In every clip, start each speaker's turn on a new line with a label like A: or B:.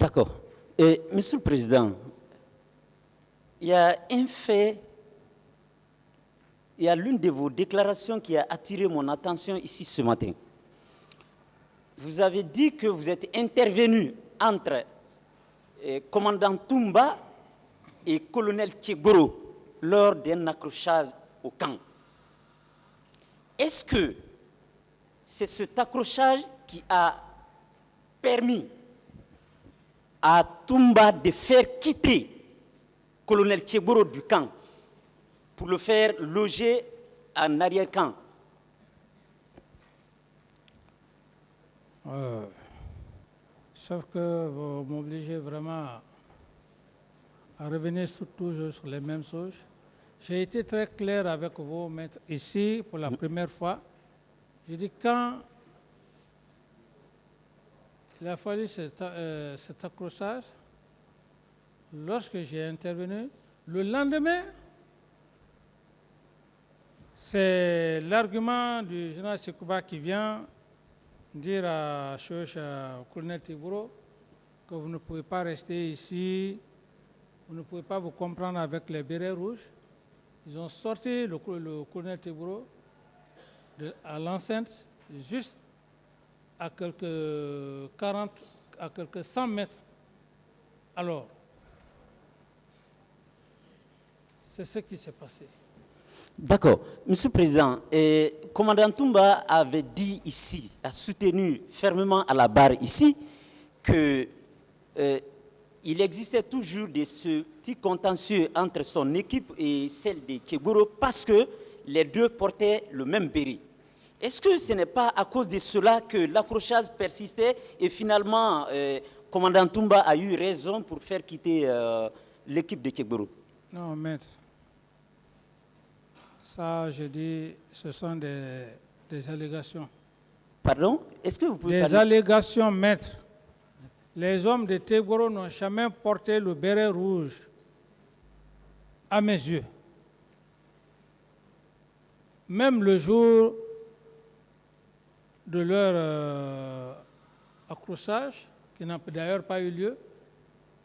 A: D'accord. Et, Monsieur le Président, il y a un fait, il y a l'une de vos déclarations qui a attiré mon attention ici ce matin. Vous avez dit que vous êtes intervenu entre commandant Toumba et colonel Tchegoro lors d'un accrochage au camp. Est-ce que c'est cet accrochage qui a permis à Toumba de faire quitter colonel Tchegoro du camp pour le faire loger en arrière-camp?
B: Sauf que vous m'obligez vraiment à revenir toujours sur les mêmes choses. J'ai été très clair avec vous, maître, ici pour la première fois. J'ai dit quand il a fallu cet accrochage, lorsque j'ai intervenu, le lendemain, c'est l'argument du général Sekouba qui vient dire au colonel Tiburo que vous ne pouvez pas rester ici, vous ne pouvez pas vous comprendre avec les bérets rouges. Ils ont sorti le colonel Tiburo à l'enceinte, juste à quelques 100 mètres. Alors, c'est ce qui s'est passé.
A: D'accord. Monsieur le Président, commandant Toumba avait dit ici, a soutenu fermement à la barre ici, que il existait toujours ce petit contentieux entre son équipe et celle de Tchegoro parce que les deux portaient le même béret. Est-ce que ce n'est pas à cause de cela que l'accrochage persistait et finalement, commandant Toumba a eu raison pour faire quitter l'équipe de Tchegoro?
B: Non, maître. Ça, je dis, ce sont des allégations.
A: Pardon? Est-ce que vous pouvez
B: Des allégations, maître. Les hommes de Tchegoro n'ont jamais porté le béret rouge, à mes yeux. Même le jour de leur accrochage, qui n'a d'ailleurs pas eu lieu,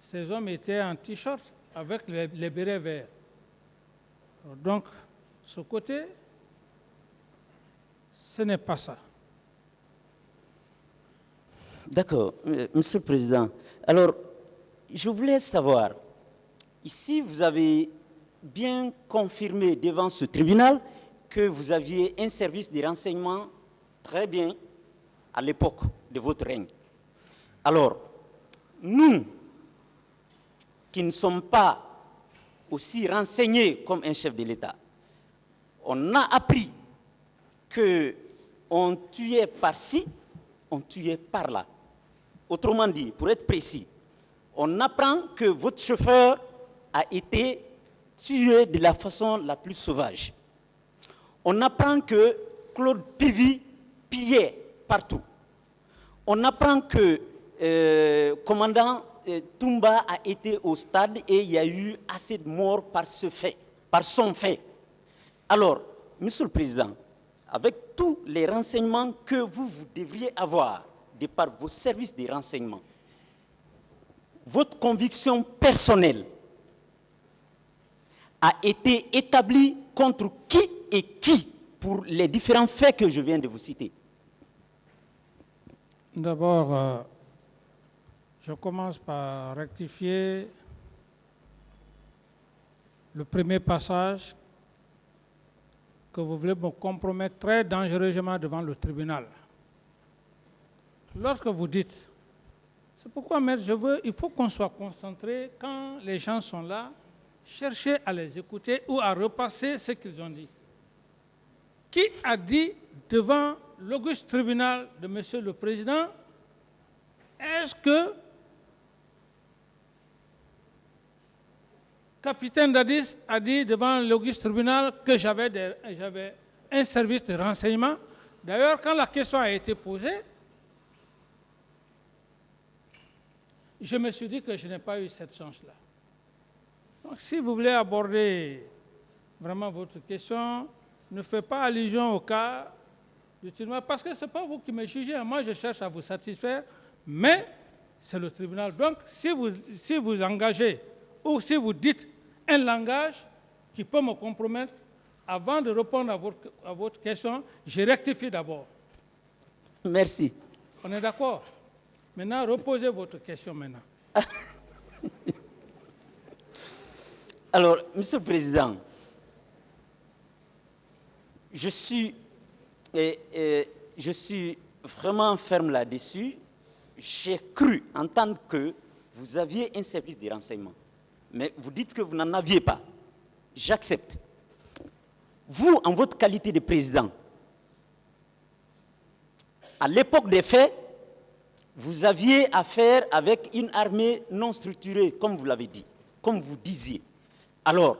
B: ces hommes étaient en t-shirt avec les bérets verts. Donc, ce côté, ce n'est pas ça.
A: D'accord, Monsieur le Président. Alors, je voulais savoir, ici vous avez bien confirmé devant ce tribunal que vous aviez un service de renseignement très bien à l'époque de votre règne. Alors, nous, qui ne sommes pas aussi renseignés comme un chef de l'État, on a appris qu'on tuait par-ci, on tuait par-là. Autrement dit, pour être précis, on apprend que votre chauffeur a été tué de la façon la plus sauvage. On apprend que Claude Pivy pillait partout. On apprend que commandant Toumba a été au stade et il y a eu assez de morts par son fait. Alors, Monsieur le Président, avec tous les renseignements que vous devriez avoir de par vos services de renseignement, votre conviction personnelle a été établie contre qui et qui pour les différents faits que je viens de vous citer?
B: D'abord, je commence par rectifier le premier passage que vous voulez me compromettre très dangereusement devant le tribunal. Lorsque vous dites, c'est pourquoi, maître, il faut qu'on soit concentré quand les gens sont là, chercher à les écouter ou à repasser ce qu'ils ont dit. Qui a dit devant l'auguste tribunal de Monsieur le Président, est-ce que capitaine Dadis a dit devant l'auguste tribunal que j'avais un service de renseignement? D'ailleurs, quand la question a été posée, je me suis dit que je n'ai pas eu cette chance-là. Donc, si vous voulez aborder vraiment votre question, ne faites pas allusion au cas du tribunal, parce que ce n'est pas vous qui me jugez. Moi, je cherche à vous satisfaire, mais c'est le tribunal. Donc, si vous engagez ou si vous dites un langage qui peut me compromettre, avant de répondre à votre question, je rectifie d'abord.
A: Merci.
B: On est d'accord? Maintenant, reposez votre question maintenant.
A: Alors, Monsieur le Président, je suis vraiment ferme là-dessus. J'ai cru entendre que vous aviez un service de renseignement. Mais vous dites que vous n'en aviez pas. J'accepte. Vous, en votre qualité de président, à l'époque des faits, vous aviez affaire avec une armée non structurée, comme vous l'avez dit, comme vous disiez. Alors,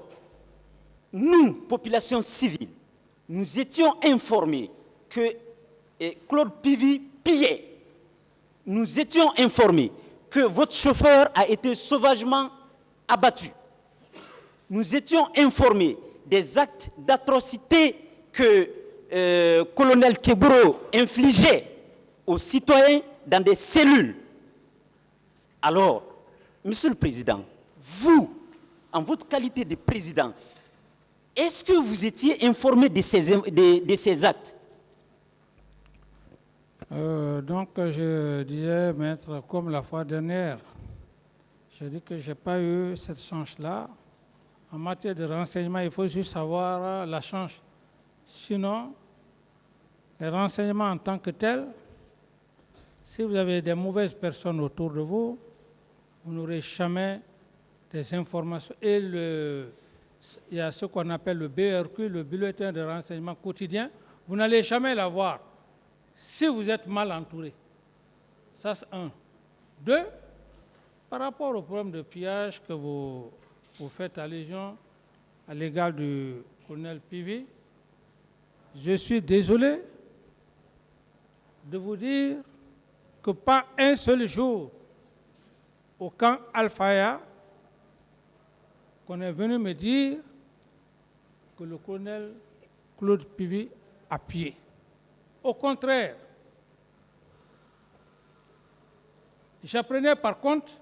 A: nous, population civile, nous étions informés que Claude Pivy pillait. Nous étions informés que votre chauffeur a été sauvagement abattu. Nous étions informés des actes d'atrocité que colonel Keburo infligeait aux citoyens dans des cellules. Alors, Monsieur le Président, vous, en votre qualité de président, est-ce que vous étiez informé de ces actes?
B: Donc, je disais, maître, comme la fois dernière, je dis que je n'ai pas eu cette chance-là. En matière de renseignement, il faut juste avoir la chance. Sinon, les renseignements en tant que tels, si vous avez des mauvaises personnes autour de vous, vous n'aurez jamais des informations. Et il y a ce qu'on appelle le BRQ, le bulletin de renseignement quotidien, vous n'allez jamais l'avoir si vous êtes mal entouré. Ça, c'est un. Deux, par rapport au problème de pillage que vous faites allusion à l'égard du colonel Pivy, je suis désolé de vous dire que pas un seul jour au camp Al-Faya qu'on est venu me dire que le colonel Claude Pivy a pillé. Au contraire, j'apprenais par contre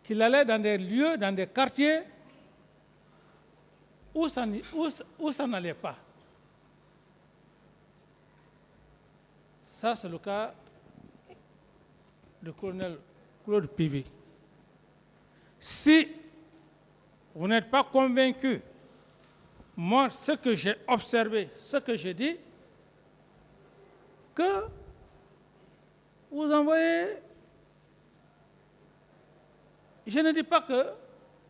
B: qu'il allait dans des lieux, dans des quartiers où ça n'allait pas. Ça, c'est le cas du colonel Claude Pivy. Si vous n'êtes pas convaincu, moi, ce que j'ai observé, ce que j'ai dit, que vous envoyez, je ne dis pas que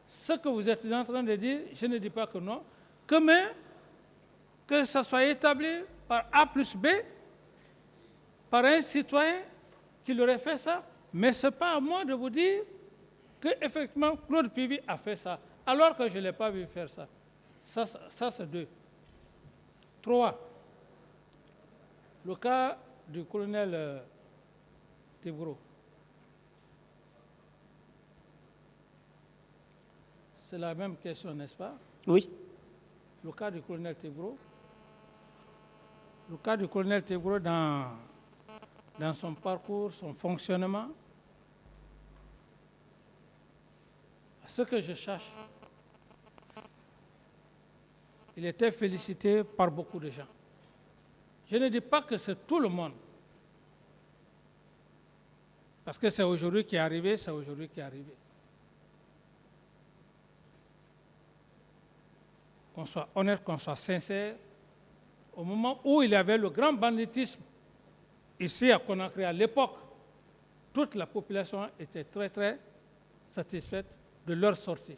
B: ce que vous êtes en train de dire, je ne dis pas que non, que ça soit établi par A plus B, par un citoyen qui aurait fait ça, mais ce n'est pas à moi de vous dire qu'effectivement Claude Pivy a fait ça, alors que je ne l'ai pas vu faire ça. Ça c'est deux. Trois, le cas du colonel Teburo. C'est la même question, n'est-ce pas?
A: Oui.
B: Le cas du colonel Teburo. Le cas du colonel Teburo dans son parcours, son fonctionnement. Ce que je cherche, il était félicité par beaucoup de gens. Je ne dis pas que c'est tout le monde. Parce que c'est aujourd'hui qui est arrivé, c'est aujourd'hui qui est arrivé. Qu'on soit honnête, qu'on soit sincère. Au moment où il y avait le grand banditisme ici à Conakry, à l'époque, toute la population était très, très satisfaite de leur sortie.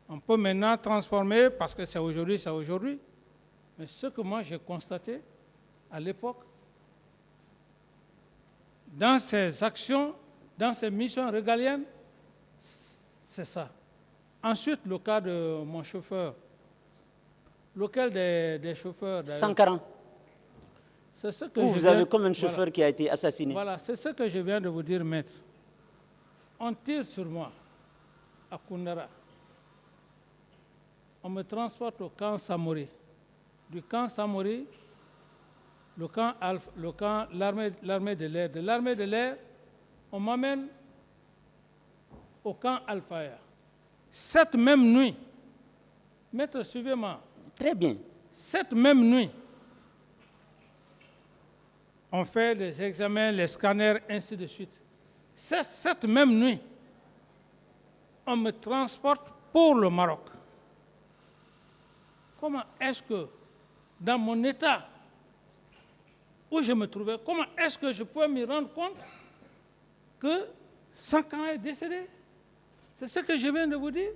B: On peut maintenant transformer, parce que c'est aujourd'hui. Mais ce que moi j'ai constaté à l'époque, dans ces actions, dans ces missions régaliennes, c'est ça. Ensuite, le cas de mon chauffeur. Lequel des chauffeurs?
A: Sankaran.
B: C'est ce que
A: vous avez comme un chauffeur qui a été assassiné.
B: Voilà, c'est ce que je viens de vous dire, maître. On tire sur moi à Koundara. On me transporte au camp Samori. Du camp Samori, l'armée de l'air. De l'armée de l'air, on m'amène au camp Al-Faya. Cette même nuit, maître, suivez-moi.
A: Très bien.
B: Cette même nuit, on fait les examens, les scanners, ainsi de suite. Cette même nuit, on me transporte pour le Maroc. Comment est-ce que, dans mon état où je me trouvais, comment est-ce que je pouvais me rendre compte que Sankara est décédé? C'est ce que je viens de vous dire.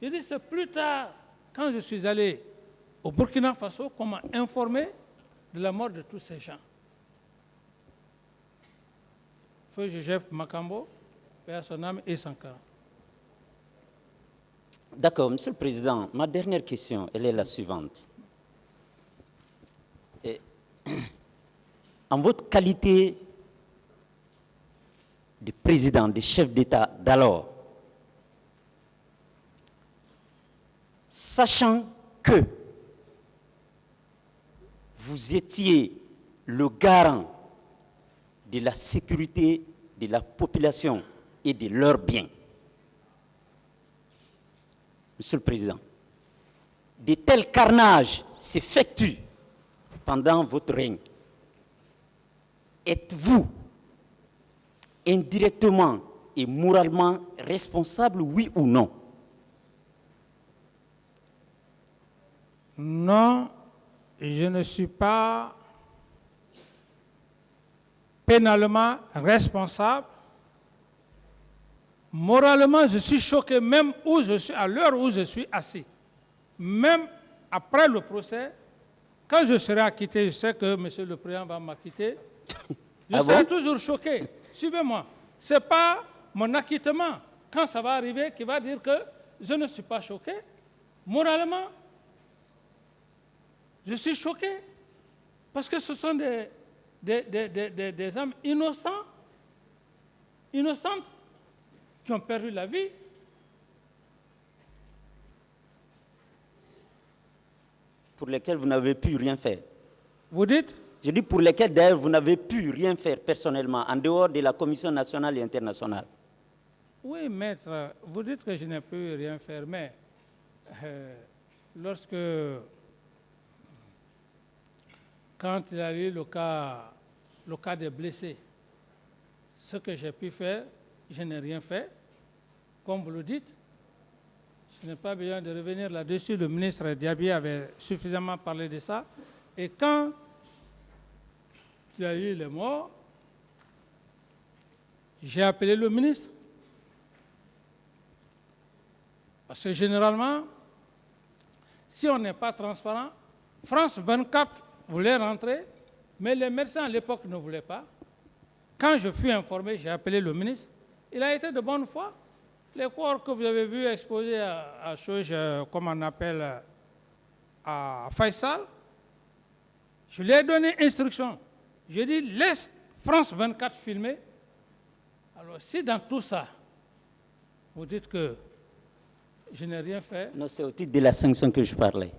B: Je dis, c'est plus tard, quand je suis allé au Burkina Faso, qu'on m'a informé de la mort de tous ces gens. Feu Joseph Makambo, paix à son âme, et Sankara.
A: D'accord, Monsieur le Président, ma dernière question, elle est la suivante. En votre qualité de président, de chef d'État d'alors, sachant que vous étiez le garant de la sécurité de la population et de leurs biens, Monsieur le Président, de tels carnages s'effectuent pendant votre règne. Êtes-vous indirectement et moralement responsable, oui ou non?
B: Non, je ne suis pas pénalement responsable. Moralement, je suis choqué même où je suis, à l'heure où je suis assis. Même après le procès, quand je serai acquitté, je sais que M. le Président va m'acquitter, je serai toujours choqué. Suivez-moi. Ce n'est pas mon acquittement, quand ça va arriver, qui va dire que je ne suis pas choqué. Moralement, je suis choqué. Parce que ce sont des âmes innocentes qui ont perdu la vie.
A: Pour lesquels vous n'avez pu rien faire.
B: Vous dites?
A: Je dis pour lesquels d'ailleurs vous n'avez pu rien faire personnellement, en dehors de la Commission nationale et internationale.
B: Oui, maître, vous dites que je n'ai pu rien faire, mais quand il y a eu le cas des blessés, ce que j'ai pu faire, je n'ai rien fait. Comme vous le dites, je n'ai pas besoin de revenir là-dessus. Le ministre Diaby avait suffisamment parlé de ça. Et quand il y a eu les morts, j'ai appelé le ministre. Parce que généralement, si on n'est pas transparent, France 24 voulait rentrer, mais les médecins à l'époque ne voulaient pas. Quand je fus informé, j'ai appelé le ministre. Il a été de bonne foi. Les corps que vous avez vus exposés à chose, comme on appelle, à Faisal, je lui ai donné instruction. Je dis, laisse France 24 filmer. Alors, si dans tout ça, vous dites que je n'ai rien fait.
A: Non, c'est au titre de la sanction que je parlais.